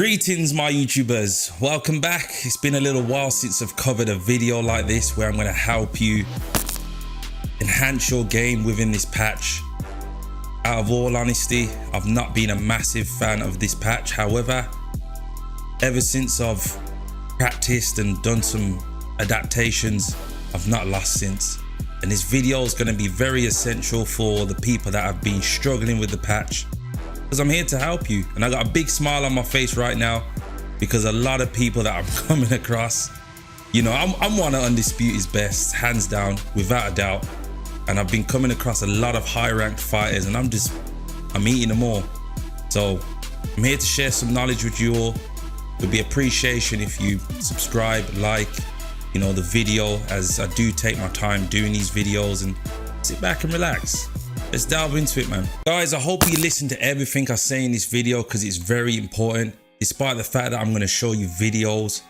Greetings my YouTubers, welcome back. It's been a little while since I've covered a video like this where I'm going to help you enhance your game within this patch. Out of all honesty, I've not been a massive fan of this patch. However, ever since I've practiced and done some adaptations, I've not lost since. And this video is going to be very essential for the people that have been struggling with the patch, because I'm here to help you. And I got a big smile on my face right now because a lot of people that I'm coming across, you know, I'm one of Undisputed's best, hands down, without a doubt. And I've been coming across a lot of high ranked fighters and I'm eating them all. So I'm here to share some knowledge with you all. It would be appreciation if you subscribe, like, you know, the video, as I do take my time doing these videos, and sit back and relax. Let's delve into it, man. Guys, I hope you listen to everything I say in this video because it's very important. Despite the fact that I'm going to show you videos,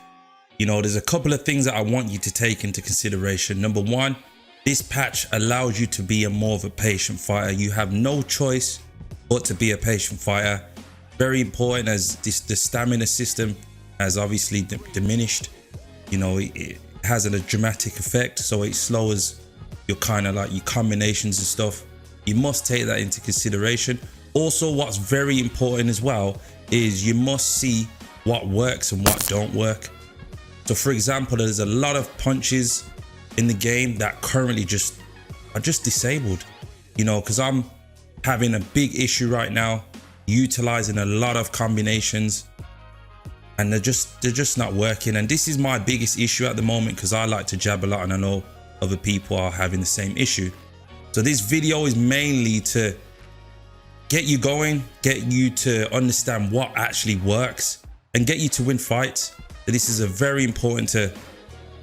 you know, there's a couple of things that I want you to take into consideration. Number one, this patch allows you to be more of a patient fighter. You have no choice but to be a patient fighter. Very important, as the stamina system has obviously diminished. You know, it has a dramatic effect, so it slows your kind of like your combinations and stuff. You must take that into consideration. Also, what's very important as well is you must see what works and what don't work. So for example, there's a lot of punches in the game that currently are just disabled, you know, because I'm having a big issue right now utilizing a lot of combinations and they're just not working. And this is my biggest issue at the moment because I like to jab a lot and I know other people are having the same issue. So this video is mainly to get you going, get you to understand what actually works and get you to win fights. So this is a very important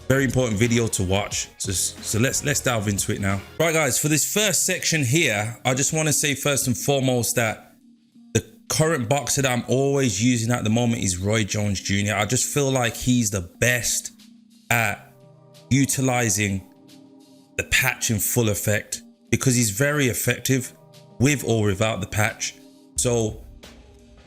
video to watch. So let's delve into it now. Right guys, for this first section here, I just want to say first and foremost that the current boxer that I'm always using at the moment is Roy Jones Jr. I just feel like he's the best at utilizing the patch in full effect, because he's very effective with or without the patch. So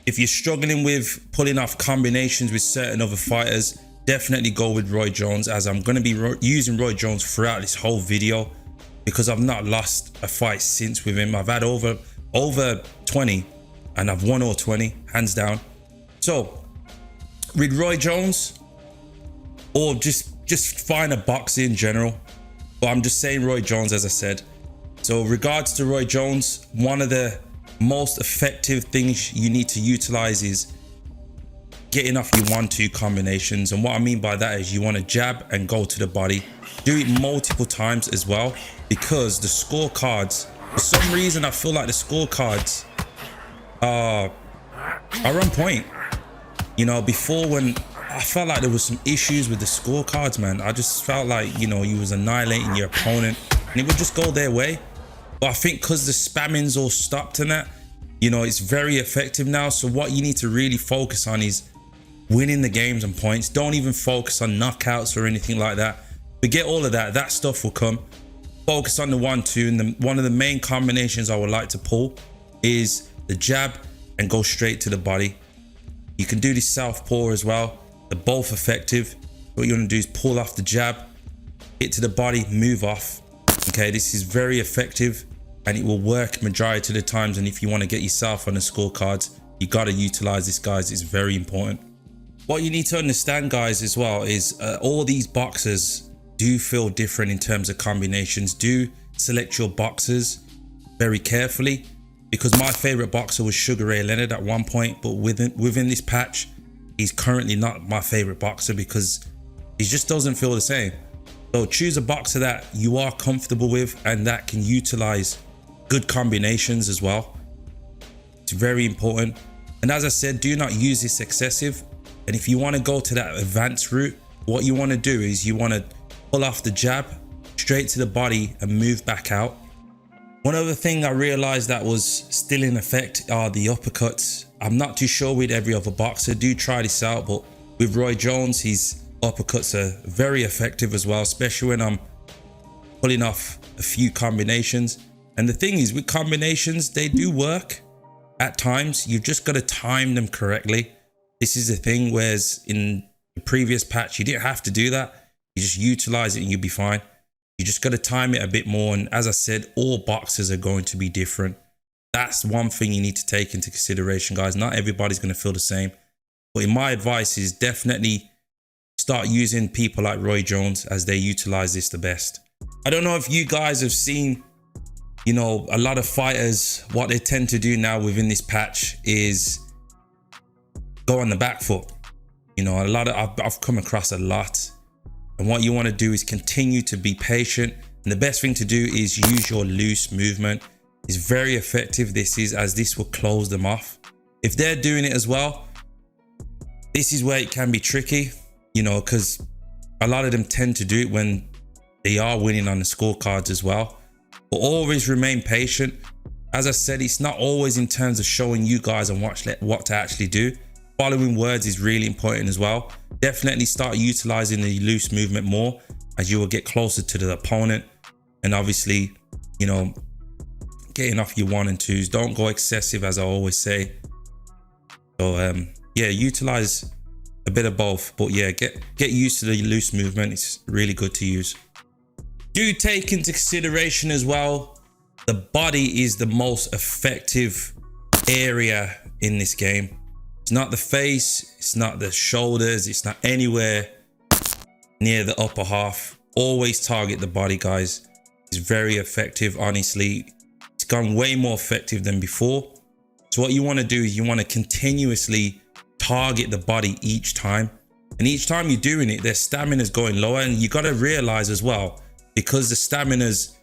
if you're struggling with pulling off combinations with certain other fighters, definitely go with Roy Jones, as I'm going to be using Roy Jones throughout this whole video because I've not lost a fight since with him. I've had over 20 and I've won all 20, hands down. So with Roy Jones, or just find a boxer in general, but I'm just saying Roy Jones as I said. So regards to Roy Jones, one of the most effective things you need to utilize is getting off your 1-2 combinations. And what I mean by that is you want to jab and go to the body. Do it multiple times as well, because the scorecards, for some reason I feel like the scorecards are on point. You know, before, when I felt like there was some issues with the scorecards, man, I just felt like, you know, you was annihilating your opponent and it would just go their way. But I think because the spamming's all stopped and that, you know, it's very effective now. So what you need to really focus on is winning the games and points. Don't even focus on knockouts or anything like that. Forget all of that. That stuff will come. Focus on the 1-2. And one of the main combinations I would like to pull is the jab and go straight to the body. You can do this southpaw as well. They're both effective. What you want to do is pull off the jab, hit to the body, move off. Okay, this is very effective and it will work majority of the times. And if you want to get yourself on the scorecards, you got to utilize this, guys. It's very important. What you need to understand, guys, as well is all these boxers do feel different in terms of combinations. Do select your boxers very carefully, because my favorite boxer was Sugar Ray Leonard at one point, but within this patch, he's currently not my favorite boxer because he just doesn't feel the same. So choose a boxer that you are comfortable with and that can utilize good combinations as well. It's very important. And as I said, do not use this excessive. And if you want to go to that advanced route, what you want to do is you want to pull off the jab straight to the body and move back out. One other thing I realized that was still in effect are the uppercuts. I'm not too sure with every other boxer. Do try this out, but with Roy Jones, his uppercuts are very effective as well, especially when I'm pulling off a few combinations. And the thing is, with combinations, they do work at times. You've just got to time them correctly. This is the thing, whereas in the previous patch, you didn't have to do that. You just utilize it and you'll be fine. You just got to time it a bit more. And as I said, all boxers are going to be different. That's one thing you need to take into consideration, guys. Not everybody's going to feel the same. But in my advice is definitely start using people like Roy Jones as they utilize this the best. I don't know if you guys have seen, you know, a lot of fighters, what they tend to do now within this patch is go on the back foot. You know, I've come across a lot. And what you want to do is continue to be patient. And the best thing to do is use your loose movement. It's very effective, this is, as this will close them off. If they're doing it as well, this is where it can be tricky, you know, because a lot of them tend to do it when they are winning on the scorecards as well. But always remain patient. As I said, it's not always in terms of showing you guys and what to actually do. Following words is really important as well. Definitely start utilizing the loose movement more as you will get closer to the opponent. And obviously, you know, getting off your 1 and 2s. Don't go excessive, as I always say. So yeah, utilize a bit of both. But yeah, get used to the loose movement. It's really good to use. Do take into consideration as well, the body is the most effective area in this game. It's not the face, it's not the shoulders, it's not anywhere near the upper half. Always target the body, guys. It's very effective, honestly. It's gone way more effective than before. So what you want to do is you want to continuously target the body each time. And each time you're doing it, their stamina is going lower. And you got to realize as well, because the stamina's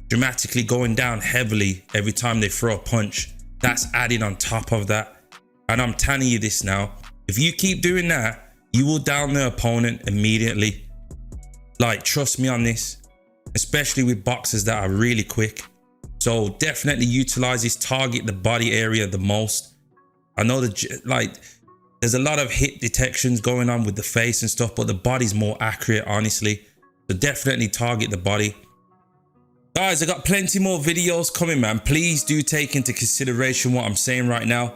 dramatically going down heavily every time they throw a punch, that's added on top of that. And I'm telling you this now, if you keep doing that, you will down the opponent immediately. Like, trust me on this, especially with boxers that are really quick. So definitely utilize this, target the body area the most. I know that, like, there's a lot of hit detections going on with the face and stuff, but the body's more accurate, honestly. So definitely target the body. Guys, I got plenty more videos coming, man. Please do take into consideration what I'm saying right now.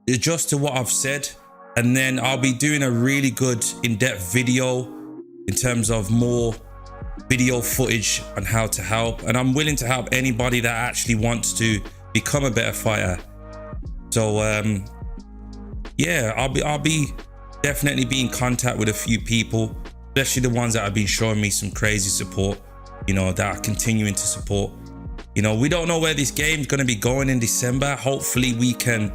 Adjust to what I've said, and then I'll be doing a really good in-depth video in terms of more video footage on how to help. And I'm willing to help anybody that actually wants to become a better fighter. So yeah, I'll be definitely be in contact with a few people, especially the ones that have been showing me some crazy support, you know, that are continuing to support. You know, we don't know where this game's going to be going in December. Hopefully we can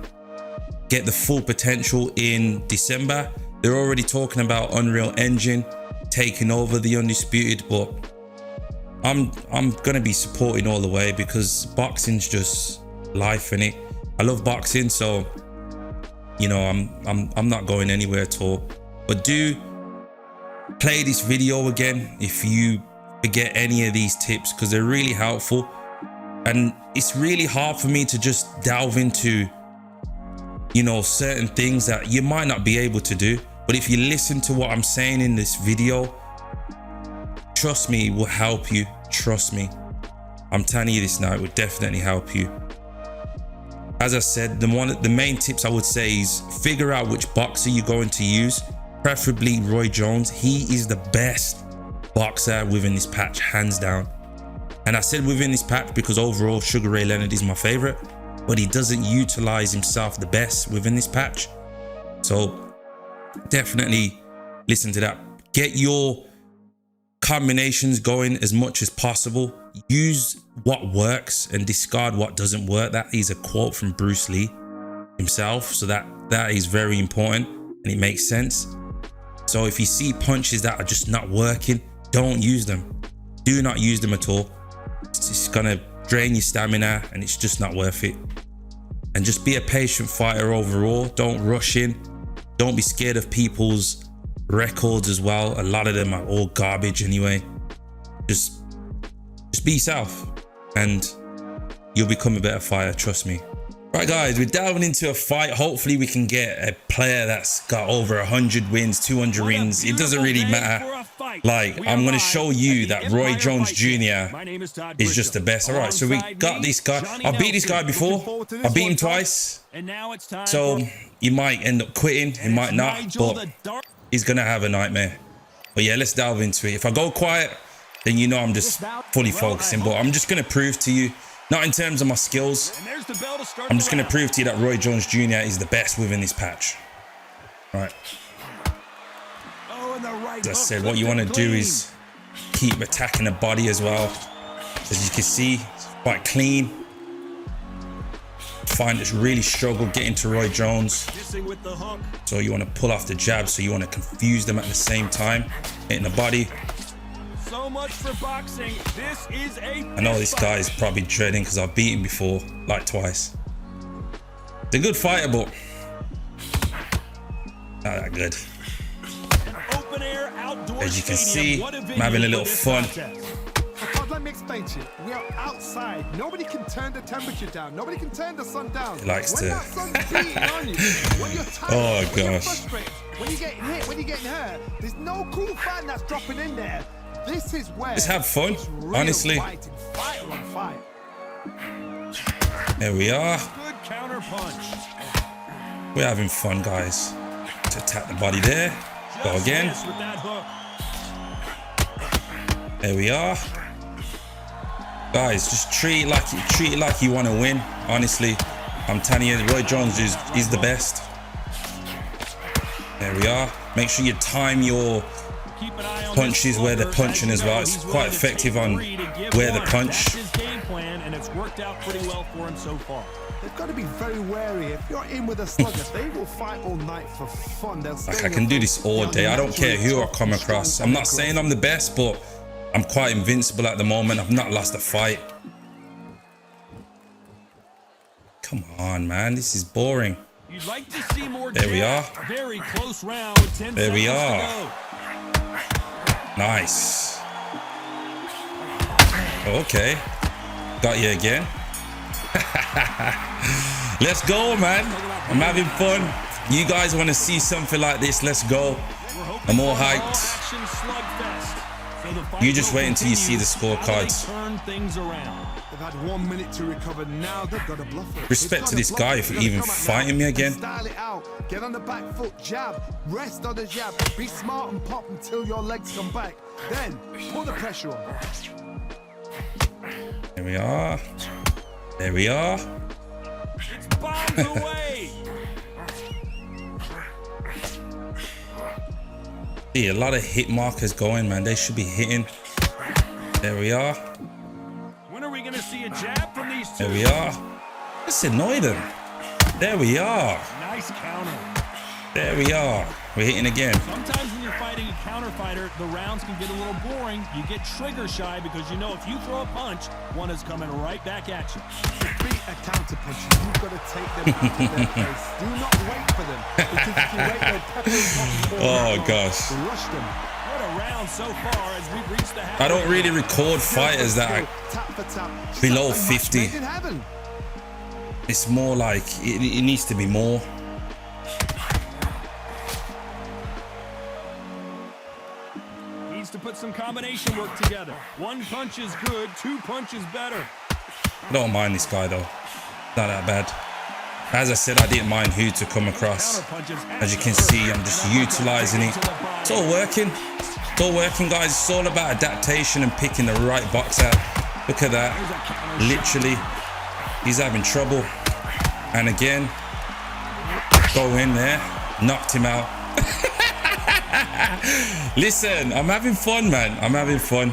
get the full potential in December. They're already talking about Unreal Engine taking over the Undisputed, but I'm gonna be supporting all the way because boxing's just life, innit? I love boxing, so you know, I'm not going anywhere at all. But do play this video again if you forget any of these tips, because they're really helpful. And it's really hard for me to just delve into, you know, certain things that you might not be able to do. But if you listen to what I'm saying in this video, trust me, it will help you. Trust me. I'm telling you this now, it would definitely help you. As I said, the main tips I would say is figure out which boxer you're going to use, preferably Roy Jones. He is the best boxer within this patch, hands down. And I said within this patch because overall Sugar Ray Leonard is my favorite, but he doesn't utilize himself the best within this patch. So definitely listen to that. Get your combinations going as much as possible. Use what works and discard what doesn't work. That is a quote from Bruce Lee himself. So that is very important and it makes sense. So if you see punches that are just not working, don't use them. Do not use them at all. It's just gonna drain your stamina and it's just not worth it. And just be a patient fighter overall. Don't rush in. Don't be scared of people's records as well. A lot of them are all garbage anyway. Just be yourself and you'll become a better fighter, trust me. Right guys, we're delving into a fight. Hopefully we can get a player that's got over 100 wins, 200 wins. It doesn't really matter. Like, I'm going to show you that Roy Jones Jr. is just the best. All right, so we got this guy. I beat this guy before. I beat him twice. So he might end up quitting. He might not, but he's going to have a nightmare. But yeah, let's delve into it. If I go quiet, then you know I'm just fully focusing. But I'm just going to prove to you, not in terms of my skills, I'm just going to prove to you that Roy Jones Jr. is the best within this patch. Right. As I said, what you want to do is keep attacking the body as well. As you can see, it's quite clean. Find it's really struggle getting to Roy Jones. So you want to pull off the jab, so you want to confuse them at the same time, hitting the body. So much for boxing. This is a I know this guy is probably dreading because I've beat him before, like twice. He's a good fighter, but not that good. As you can see, I'm having a little fun. Let me explain to you. We are outside. Nobody can turn the temperature down. Nobody can turn the sun down. He likes when to. That sun's beating on you, when you're tired, Oh when you're gosh. frustrated, when you're getting hit, when you're getting hurt, there's no cool fan that's dropping in there. This is where. Just have fun, honestly. Fighting. Fight on fight. There we are. Good counter punch. We're having fun, guys. To attack the body there. Go again. With that hook. There we are. Guys, just treat it like you want to win. Honestly, I'm telling you, Roy Jones is the best. There we are. Make sure you time your punches where they're punching as well. It's quite effective on where the punch. That's his game plan, and it's worked out pretty well for him so far. They've got to be very wary. If you're in with a slugger, they will fight all night for fun. Like, I can do this all day. I don't care who I come across. I'm not saying I'm the best, but I'm quite invincible at the moment. I've not lost a fight. Come on, man. This is boring. You'd like to see more. There we are. Very close round with 10 There we seconds are. to go. Nice. Okay. Got you again. Let's go, man. I'm having fun. You guys want to see something like this? Let's go. I'm all hyped. You just wait until you see the scorecards. They've had 1 minute to recover. Now they've got to bluff it. Respect to this guy for even fighting me again. Style it out. Get on the back foot, jab, rest on the jab. Be smart and pop until your legs come back. Then put the pressure on. There we are. There we are. It's bombs away. See, a lot of hit markers going, man. They should be hitting. There we are. When are we going to see a jab from these two? There we are. Let's annoy them. There we are. Nice counter. There we are. We're hitting again. Sometimes when you're fighting a counter fighter, the rounds can get a little boring. You get trigger shy because you know if you throw a punch, one is coming right back at you. To beat a counter punch, you've got to take them out of their face. Do not wait for them. Because if you wait, they'll pepper and pop. Oh, gosh. Rush them. What a round so far as we've reached the half. I don't really record fighters that are Tap for tap. below Just like a match 50. made in heaven. It's more like it needs to be more. Needs to put some combination work together. One punch is good, two punches better. I don't mind this guy though. Not that bad. As I said, I didn't mind who to come across. As you can see, I'm just utilizing it. It's all working. It's all working, guys. It's all about adaptation and picking the right boxer. Look at that. Literally, he's having trouble. And again, go in there, knocked him out. Listen, I'm having fun, man. I'm having fun.